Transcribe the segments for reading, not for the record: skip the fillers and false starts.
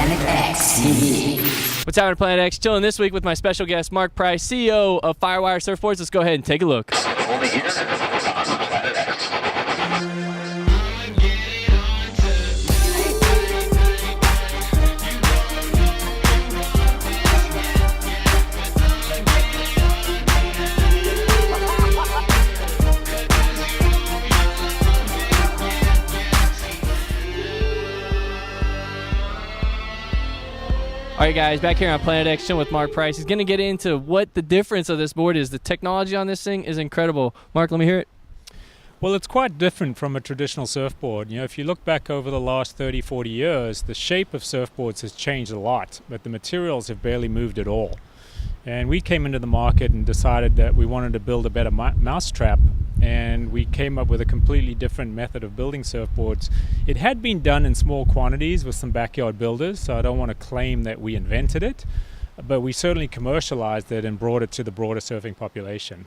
Planet X TV. What's happening, Planet X? Chilling this week with my special guest, Mark Price, CEO of Firewire Surfboards. Let's go ahead and take a look. Only here on Planet X. All right, guys, back here on Planet X, chilling with Mark Price. He's going to get into what the difference of this board is. The technology on this thing is incredible. Mark, let me hear it. Well, it's quite different from a traditional surfboard. You know, if you look back over the last 30, 40 years, the shape of surfboards has changed a lot, but the materials have barely moved at all. And we came into the market and decided that we wanted to build a better mousetrap, and we came up with a completely different method of building surfboards. It had been done in small quantities with some backyard builders, so I don't want to claim that we invented it, but we certainly commercialized it and brought it to the broader surfing population.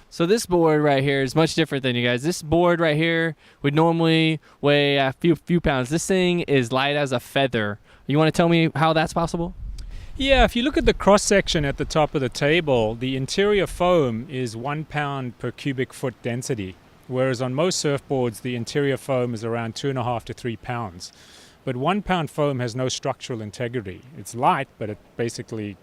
So this board right here is much different than you guys. This board right here would normally weigh a few pounds. This thing is light as a feather. You want to tell me how that's possible? Yeah, if you look at the cross-section at the top of the table, the interior foam is 1 pound per cubic foot density, whereas on most surfboards, the interior foam is around 2.5 to 3 pounds. But 1 pound foam has no structural integrity. It's light, but it basically,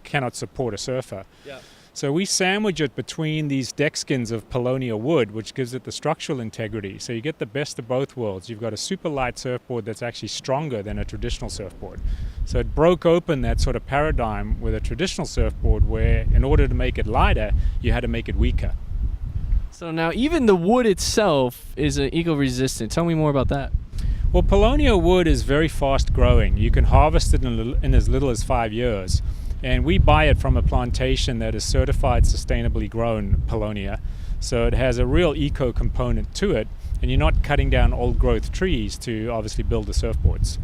cannot support a surfer. Yeah. So we sandwich it between these deck skins of paulownia wood, which gives it the structural integrity. So you get the best of both worlds. You've got a super light surfboard that's actually stronger than a traditional surfboard. So it broke open that sort of paradigm with a traditional surfboard where in order to make it lighter, you had to make it weaker. So now even the wood itself is eco-resistant. Tell me more about that. Well, paulownia wood is very fast growing. You can harvest it in as little as 5 years. And we buy it from a plantation that is certified sustainably grown paulownia. So it has a real eco component to it, and you're not cutting down old growth trees to obviously build the surfboards.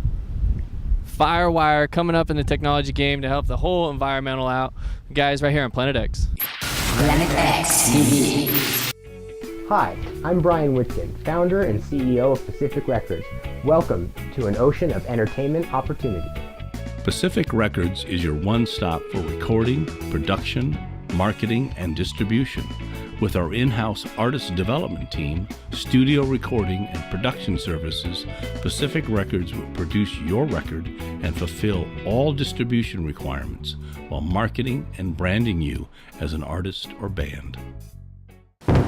Firewire coming up in the technology game to help the whole environmental out. Guys, right here on Planet X. Planet X TV. Hi, I'm Brian Whitkin, founder and CEO of Pacific Records. Welcome to an ocean of entertainment opportunity. Pacific Records is your one-stop for recording, production, marketing, and distribution. With our in-house artist development team, studio recording, and production services, Pacific Records will produce your record and fulfill all distribution requirements while marketing and branding you as an artist or band.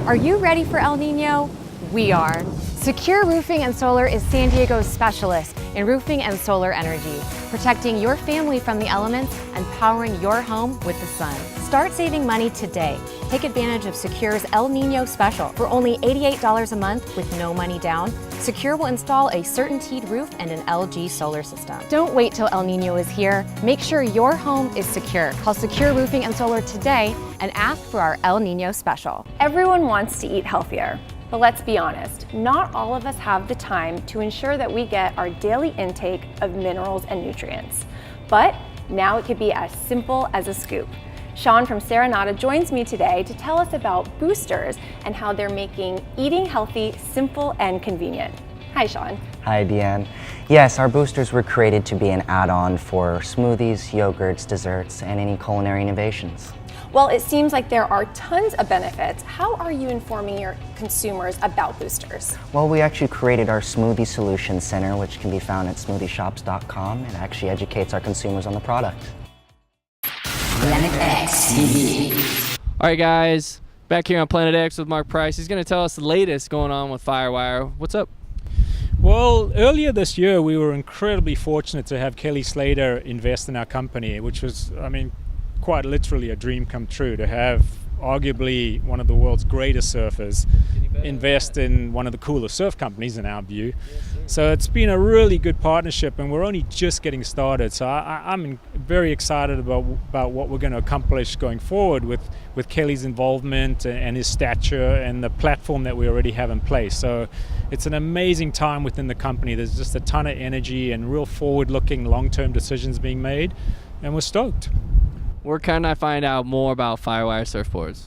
Are you ready for El Nino? We are. Secure Roofing and Solar is San Diego's specialist in roofing and solar energy, protecting your family from the elements and powering your home with the sun. Start saving money today. Take advantage of Secure's El Nino special. For only $88 a month with no money down, Secure will install a CertainTeed roof and an LG solar system. Don't wait till El Nino is here. Make sure your home is secure. Call Secure Roofing and Solar today and ask for our El Nino special. Everyone wants to eat healthier, but let's be honest, not all of us have the time to ensure that we get our daily intake of minerals and nutrients. But now it could be as simple as a scoop. Sean from Serenata joins me today to tell us about boosters and how they're making eating healthy simple and convenient. Hi, Sean. Hi, Deanne. Yes, our boosters were created to be an add-on for smoothies, yogurts, desserts, and any culinary innovations. Well, it seems like there are tons of benefits. How are you informing your consumers about boosters? Well, we actually created our Smoothie Solution Center, which can be found at SpiceShop.org, and actually educates our consumers on the product. Planet X TV. All right, guys, back here on Planet X with Mark Price. He's going to tell us the latest going on with Firewire. What's up? Well, earlier this year, we were incredibly fortunate to have Kelly Slater invest in our company, which was, quite literally a dream come true to have arguably one of the world's greatest surfers invest in one of the coolest surf companies in our view. So it's been a really good partnership, and we're only just getting started. So I'm very excited about what we're going to accomplish going forward with Kelly's involvement and his stature and the platform that we already have in place. So it's an amazing time within the company. There's just a ton of energy and real forward-looking long-term decisions being made, and we're stoked. Where can I find out more about Firewire surfboards?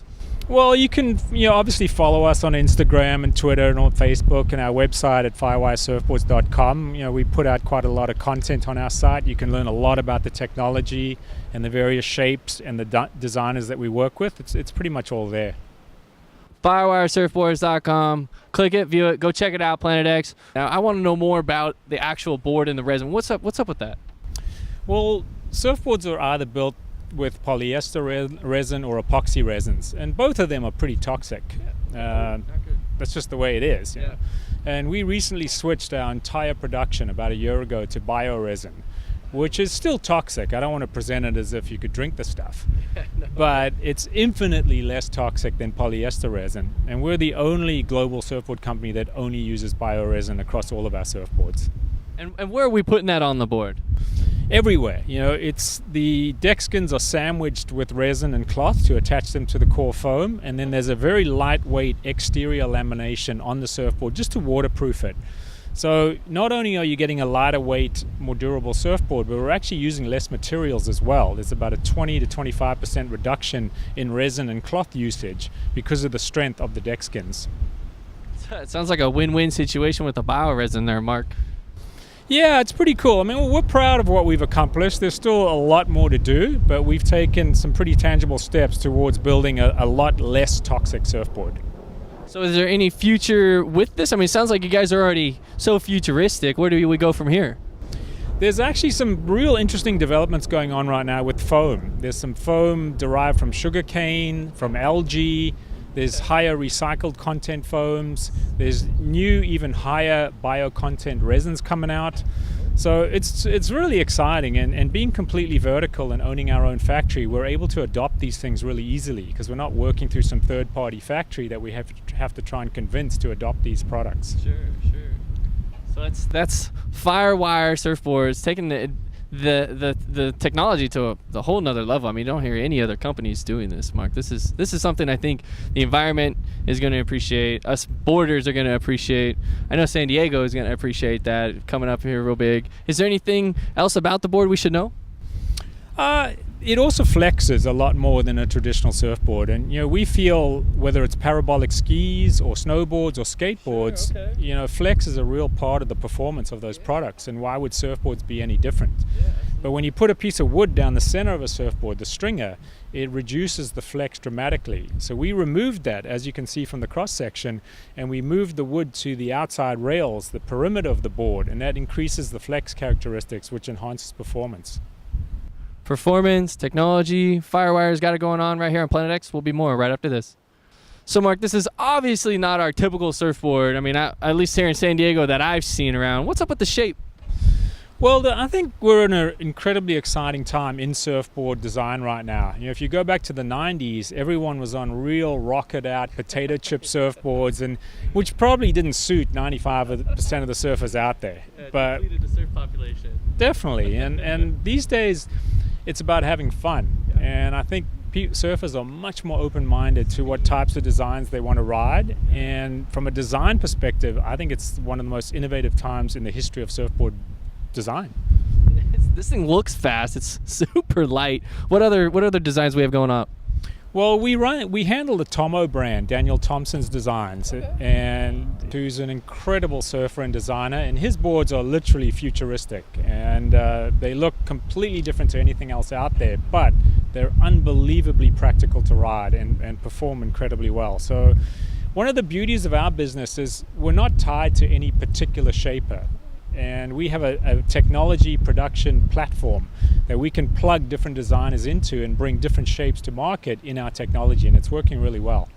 Well, you can obviously follow us on Instagram and Twitter and on Facebook, and our website at firewiresurfboards.com. We put out quite a lot of content on our site. You can learn a lot about the technology and the various shapes and the designers that we work with. It's pretty much all there. Firewiresurfboards.com. Click it, view it, go check it out, Planet X. Now, I want to know more about the actual board and the resin. What's up with that? Well, surfboards are either built with polyester resin or epoxy resins, and both of them are pretty toxic. That's just the way it is. You know? And we recently switched our entire production about a year ago to bioresin, which is still toxic. I don't want to present it as if you could drink the stuff, but it's infinitely less toxic than polyester resin. And we're the only global surfboard company that only uses bioresin across all of our surfboards. And where are we putting that on the board? Everywhere. It's the deck skins are sandwiched with resin and cloth to attach them to the core foam, and then there's a very lightweight exterior lamination on the surfboard just to waterproof it. So not only are you getting a lighter weight, more durable surfboard, but we're actually using less materials as well. There's about a 20 to 25% reduction in resin and cloth usage because of the strength of the deck skins. It sounds like a win-win situation with the bioresin there, Mark. Yeah, it's pretty cool. I mean, we're proud of what we've accomplished. There's still a lot more to do, but we've taken some pretty tangible steps towards building a lot less toxic surfboard. So is there any future with this? I mean, it sounds like you guys are already so futuristic. Where do we go from here? There's actually some real interesting developments going on right now with foam. There's some foam derived from sugarcane, from algae. There's higher recycled content foams. There's new, even higher bio-content resins coming out. So it's really exciting. And being completely vertical and owning our own factory, we're able to adopt these things really easily because we're not working through some third-party factory that we have to try and convince to adopt these products. Sure. So that's Firewire Surfboards taking the technology to the whole nother level. I mean, you don't hear any other companies doing this, Mark. This is something I think the environment is going to appreciate. Us boarders are going to appreciate. I know San Diego is going to appreciate that coming up here real big. Is there anything else about the board we should know? It also flexes a lot more than a traditional surfboard, and we feel whether it's parabolic skis or snowboards or skateboards, Sure, okay. Flex is a real part of the performance of those products, and why would surfboards be any different? But when you put a piece of wood down the center of a surfboard, the stringer, it reduces the flex dramatically. So we removed that, as you can see from the cross section, and we moved the wood to the outside rails, the perimeter of the board, and that increases the flex characteristics, which enhances performance. Performance, technology, Firewire's got it going on right here on Planet X. Will be more right after this. So, Mark, this is obviously not our typical surfboard. I mean, at least here in San Diego that I've seen around. What's up with the shape? Well, I think we're in an incredibly exciting time in surfboard design right now. If you go back to the 90s, everyone was on real rocket-out potato chip surfboards, and which probably didn't suit 95% of the surfers out there. But depleted the surf population. Definitely, and these days, it's about having fun. And I think surfers are much more open-minded to what types of designs they want to ride. And from a design perspective, I think it's one of the most innovative times in the history of surfboard design. This thing looks fast. It's super light. What other designs we have going on? Well, we handle the Tomo brand, Daniel Thompson's designs, and who's an incredible surfer and designer, and his boards are literally futuristic, and they look completely different to anything else out there, but they're unbelievably practical to ride and perform incredibly well. So one of the beauties of our business is we're not tied to any particular shaper. And we have a technology production platform that we can plug different designers into and bring different shapes to market in our technology, and it's working really well.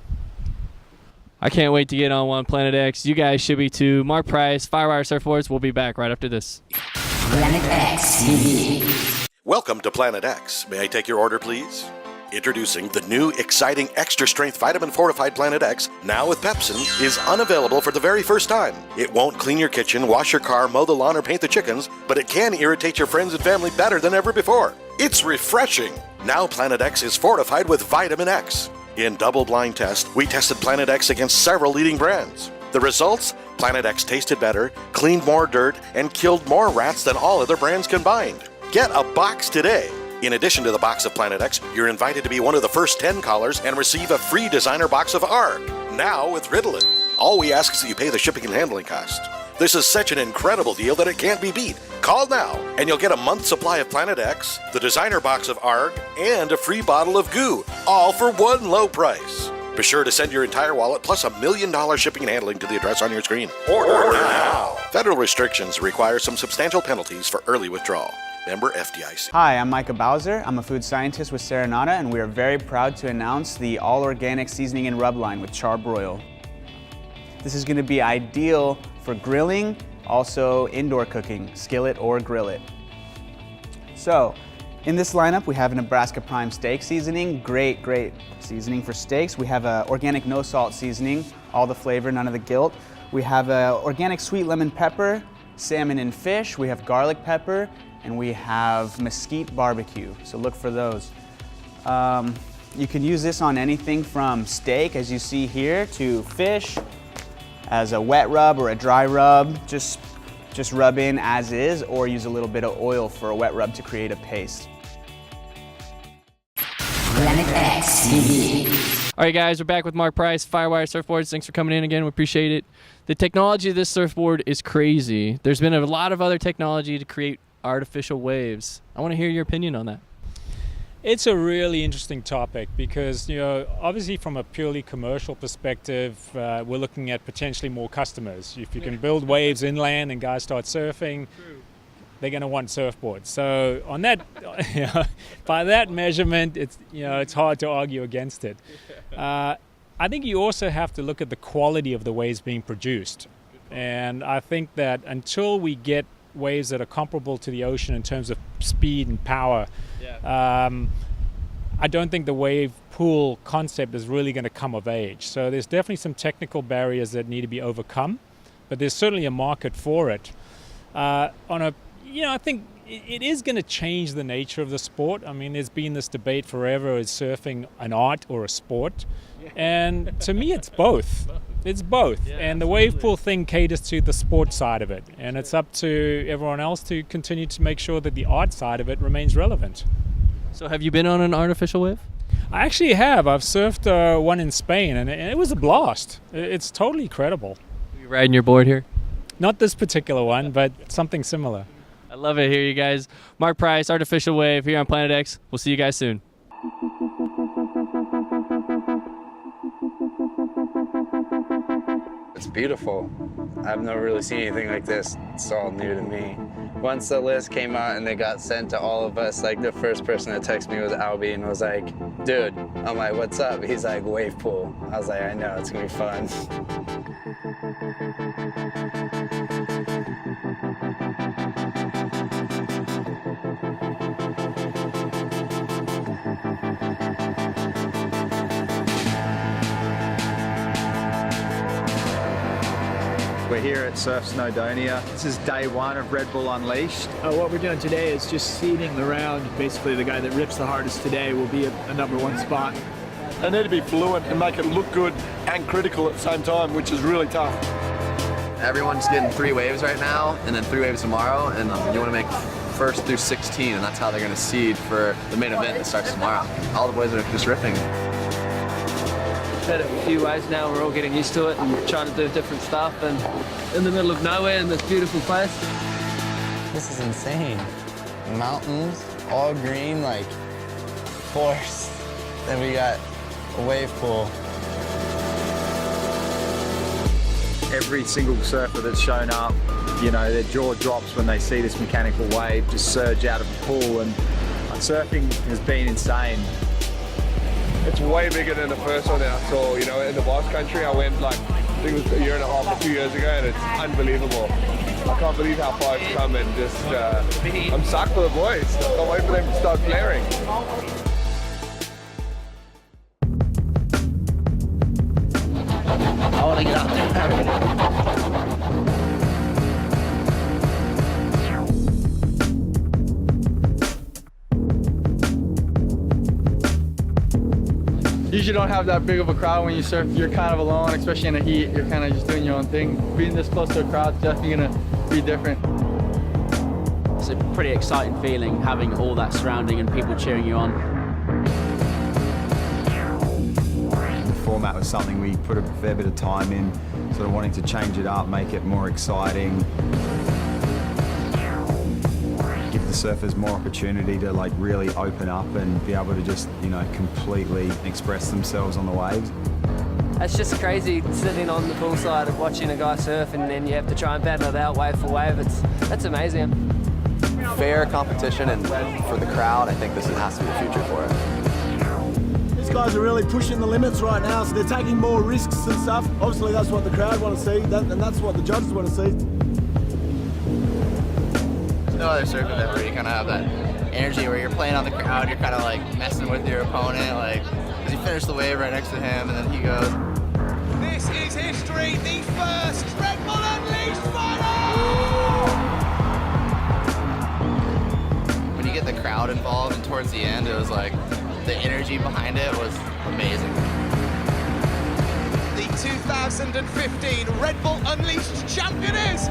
I can't wait to get on one, Planet X. You guys should be too. Mark Price, Firewire Surfboards. We'll be back right after this. Planet X TV. Welcome to Planet X. May I take your order, please? Introducing the new, exciting, extra-strength vitamin-fortified Planet X, now with pepsin, is unavailable for the very first time. It won't clean your kitchen, wash your car, mow the lawn, or paint the chickens, but it can irritate your friends and family better than ever before. It's refreshing. Now Planet X is fortified with Vitamin X. In double-blind test, we tested Planet X against several leading brands. The results? Planet X tasted better, cleaned more dirt, and killed more rats than all other brands combined. Get a box today. In addition to the box of Planet X, you're invited to be one of the first 10 callers and receive a free designer box of ARG, now with Ritalin. All we ask is that you pay the shipping and handling cost. This is such an incredible deal that it can't be beat. Call now, and you'll get a month's supply of Planet X, the designer box of ARG, and a free bottle of goo, all for one low price. Be sure to send your entire wallet plus $1 million shipping and handling to the address on your screen. Order now. Federal restrictions require some substantial penalties for early withdrawal. Member FDIC. Hi, I'm Micah Bowser. I'm a food scientist with Serenata, and we are very proud to announce the all-organic seasoning and rub line with charbroil. This is going to be ideal for grilling, also indoor cooking, skillet or grill it. So, in this lineup, we have a Nebraska Prime steak seasoning, great seasoning for steaks. We have a organic no salt seasoning, all the flavor, none of the guilt. We have a organic sweet lemon pepper, salmon and fish. We have garlic pepper, and we have mesquite barbecue. So look for those. You can use this on anything from steak, as you see here, to fish, as a wet rub or a dry rub. Just rub in as is, or use a little bit of oil for a wet rub to create a paste. Planet X TV. All right, guys, we're back with Mark Price, Firewire Surfboards. Thanks for coming in again. We appreciate it. The technology of this surfboard is crazy. There's been a lot of other technology to create artificial waves. I want to hear your opinion on that. It's a really interesting topic because, obviously from a purely commercial perspective, we're looking at potentially more customers. If you can build waves inland and guys start surfing, they're going to want surfboards. So on that, by that measurement, it's hard to argue against it. I think you also have to look at the quality of the waves being produced. And I think that until we get waves that are comparable to the ocean in terms of speed and power, I don't think the wave pool concept is really going to come of age. So there's definitely some technical barriers that need to be overcome, but there's certainly a market for it. I think it is going to change the nature of the sport. I mean, there's been this debate forever: is surfing an art or a sport? And to me, it's both. It's both. Yeah, and the absolutely. wave pool thing caters to the sport side of it. And it's up to everyone else to continue to make sure that the art side of it remains relevant. So have you been on an artificial wave? I actually have. I've surfed one in Spain, and it was a blast. It's totally credible. You riding your board here? Not this particular one, but something similar. I love it here, you guys. Mark Price, Artificial Wave, here on Planet X. We'll see you guys soon. It's beautiful. I've never really seen anything like this. It's all new to me. Once the list came out and they got sent to all of us, like the first person that texted me was Albie and was like, dude, I'm like, what's up? He's like, wave pool. I was like, I know, it's gonna be fun. We're here at Surf Snowdonia. This is day one of Red Bull Unleashed. What we're doing today is just seeding the round. Basically, the guy that rips the hardest today will be a number one spot. They need to be fluent and make it look good and critical at the same time, which is really tough. Everyone's getting 3 waves right now, and then 3 waves tomorrow, and you want to make first through 16, and that's how they're going to seed for the main event that starts tomorrow. All the boys are just ripping. Had it a few waves now, we're all getting used to it and trying to do different stuff, and in the middle of nowhere in this beautiful place. This is insane. Mountains, all green, like forest. Then we got a wave pool. Every single surfer that's shown up, their jaw drops when they see this mechanical wave just surge out of the pool, and surfing has been insane. It's way bigger than the first one that I saw. In the Basque Country, I went I think it was a year and a half or 2 years ago, and it's unbelievable. I can't believe how far it's come, and just I'm psyched for the boys. I can't wait for them to start flaring. I want to get out there. Usually don't have that big of a crowd when you surf. You're kind of alone, especially in the heat. You're kind of just doing your own thing. Being this close to a crowd is definitely going to be different. a pretty exciting feeling having all that surrounding and people cheering you on. The format was something we put a fair bit of time in, sort of wanting to change it up, make it more exciting. Give the surfers more opportunity to like really open up and be able to just, completely express themselves on the waves. It's just crazy sitting on the poolside and watching a guy surf, and then you have to try and battle it out wave for wave. That's amazing. Fair competition, and for the crowd, I think this has to be the future for it. These guys are really pushing the limits right now, so they're taking more risks and stuff. Obviously, that's what the crowd want to see, and that's what the judges want to see. There's no other surf event where you kind of have that energy where you're playing on the crowd, you're kind of like messing with your opponent, like, because you finish the wave right next to him, and then he goes. This is history, the first Red Bull Unleashed final! When you get the crowd involved, and towards the end, it was like, the energy behind it was amazing. The 2015 Red Bull Unleashed champion is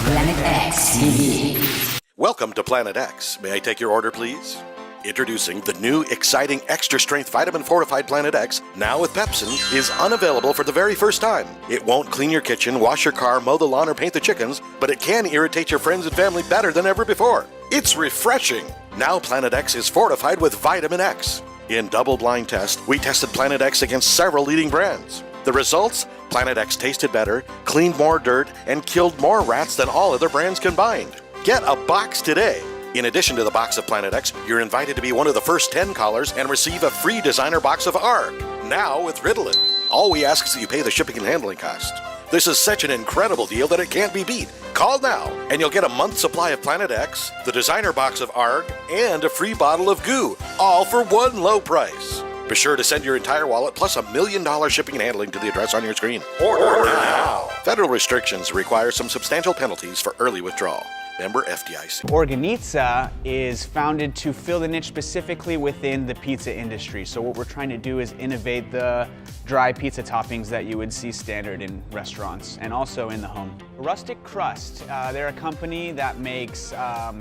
Planet X TV. Welcome to Planet X. May I take your order, please? Introducing the new, exciting, extra-strength vitamin-fortified Planet X, now with pepsin, is unavailable for the very first time. It won't clean your kitchen, wash your car, mow the lawn, or paint the chickens, but it can irritate your friends and family better than ever before. It's refreshing. Now Planet X is fortified with Vitamin X. In double-blind test, we tested Planet X against several leading brands. The results? Planet X tasted better, cleaned more dirt, and killed more rats than all other brands combined. Get a box today. In addition to the box of Planet X, you're invited to be one of the first 10 callers and receive a free designer box of ARG, now with Ritalin. All we ask is that you pay the shipping and handling cost. This is such an incredible deal that it can't be beat. Call now, and you'll get a month's supply of Planet X, the designer box of ARG, and a free bottle of goo, all for one low price. Be sure to send your entire wallet plus $1 million shipping and handling to the address on your screen. Order now. Federal restrictions require some substantial penalties for early withdrawal. Member FDIC. Organitza is founded to fill the niche specifically within the pizza industry. So what we're trying to do is innovate the dry pizza toppings that you would see standard in restaurants and also in the home. Rustic Crust, they're a company that makes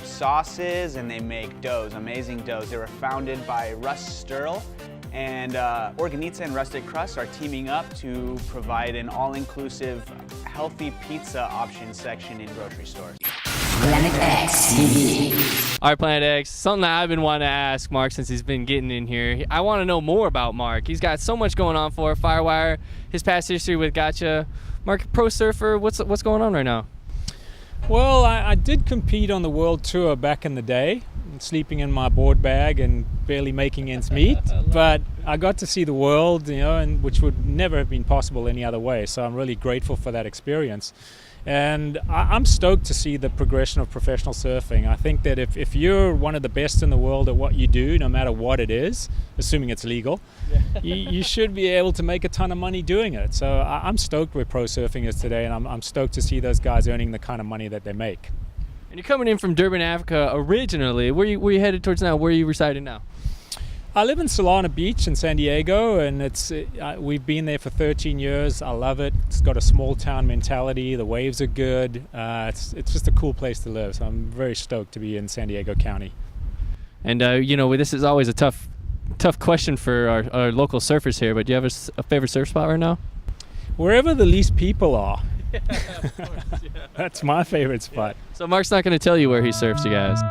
sauces and they make doughs, amazing doughs. They were founded by Russ Sturl. And Organitza and Rustic Crust are teaming up to provide an all-inclusive, healthy pizza option section in grocery stores. Planet X TV. All right, Planet X, something that I've been wanting to ask Mark since he's been getting in here. I want to know more about Mark. He's got so much going on for Firewire, his past history with Gotcha. Mark, pro surfer, what's going on right now? Well, I did compete on the world tour back in the day, sleeping in my board bag and barely making ends meet. But I got to see the world, and which would never have been possible any other way. So I'm really grateful for that experience. And I'm stoked to see the progression of professional surfing. I think that if you're one of the best in the world at what you do, no matter what it is, assuming it's legal, you should be able to make a ton of money doing it. So I'm stoked where pro surfing is today, and I'm stoked to see those guys earning the kind of money that they make. And you're coming in from Durban, Africa originally. Where you headed towards now? Where are you residing now? I live in Solana Beach in San Diego, and we've been there for 13 years. I love it. It's got a small town mentality. The waves are good. It's just a cool place to live. So I'm very stoked to be in San Diego County. And this is always a tough question for our local surfers here. But do you have a favorite surf spot right now? Wherever the least people are. Yeah, of course, yeah. That's my favorite spot. Yeah. So Mark's not going to tell you where he surfs, you guys.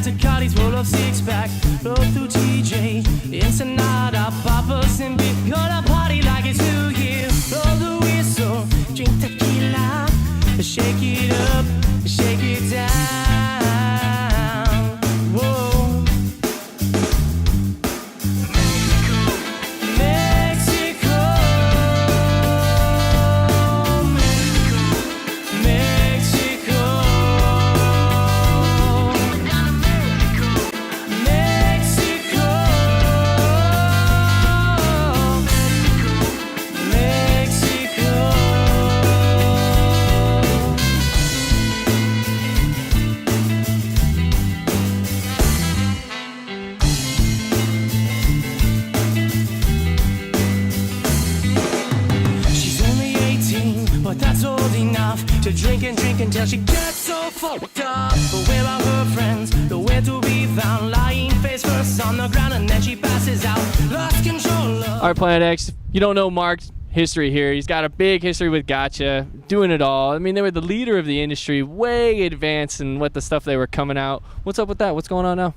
Takalis roll up six pack, blow through TJ, Ensenada, Papas and Big, gonna party like it's New Year. Blow the whistle, drink tequila, shake it up, shake it down. Whoa. Mexico, Mexico, Mexico. fucked up. But where are her friends? Nowhere to be found. Lying face first on the ground and then she passes out. Lost control of... All right, Planet X, you don't know Mark's history here. He's got a big history with Gotcha, doing it all. I mean, they were the leader of the industry, way advanced in what the stuff they were coming out. What's up with that? What's going on now?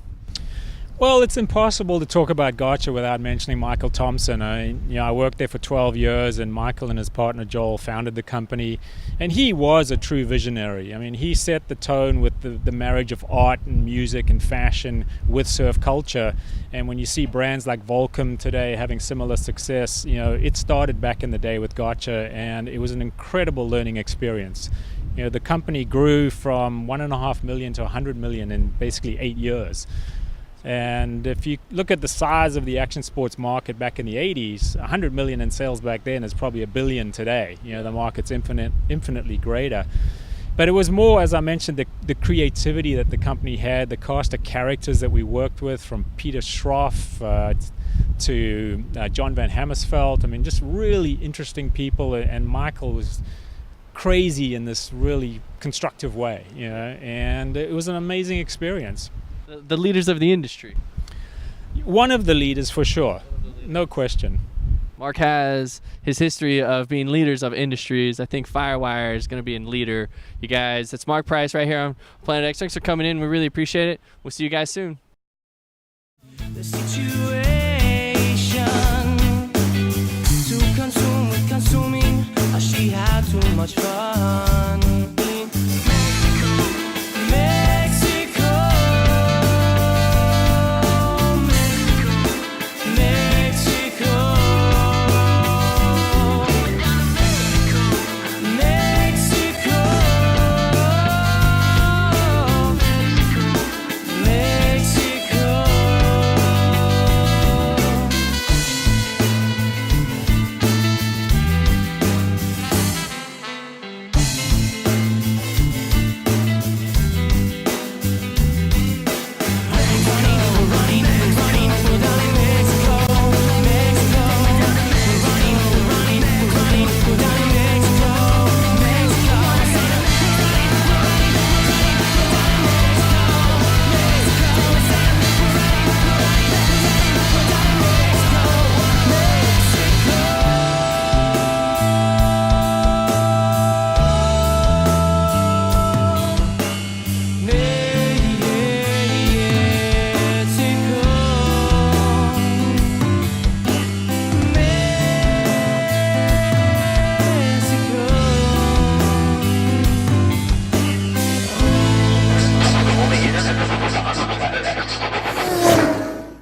Well, it's impossible to talk about Gotcha without mentioning Michael Thompson. I worked there for 12 years, and Michael and his partner Joel founded the company, and he was a true visionary. I mean, he set the tone with the marriage of art and music and fashion with surf culture. And when you see brands like Volcom today having similar success, it started back in the day with Gotcha, and it was an incredible learning experience. The company grew from 1.5 million to 100 million in basically 8 years. And if you look at the size of the action sports market back in the 80s, 100 million in sales back then is probably $1 billion today. The market's infinitely greater. But it was more, as I mentioned, the creativity that the company had, the cast of characters that we worked with, from Peter Schroff to John Van Hammersveld. I mean, just really interesting people. And Michael was crazy in this really constructive way, and it was an amazing experience. The leaders of the industry. One of the leaders, for sure. No question. Mark has his history of being leaders of industries. I think Firewire is going to be a leader. You guys, that's Mark Price right here on Planet X. Thanks for coming in. We really appreciate it. We'll see you guys soon. The situation to consume with consuming. She had too much fun.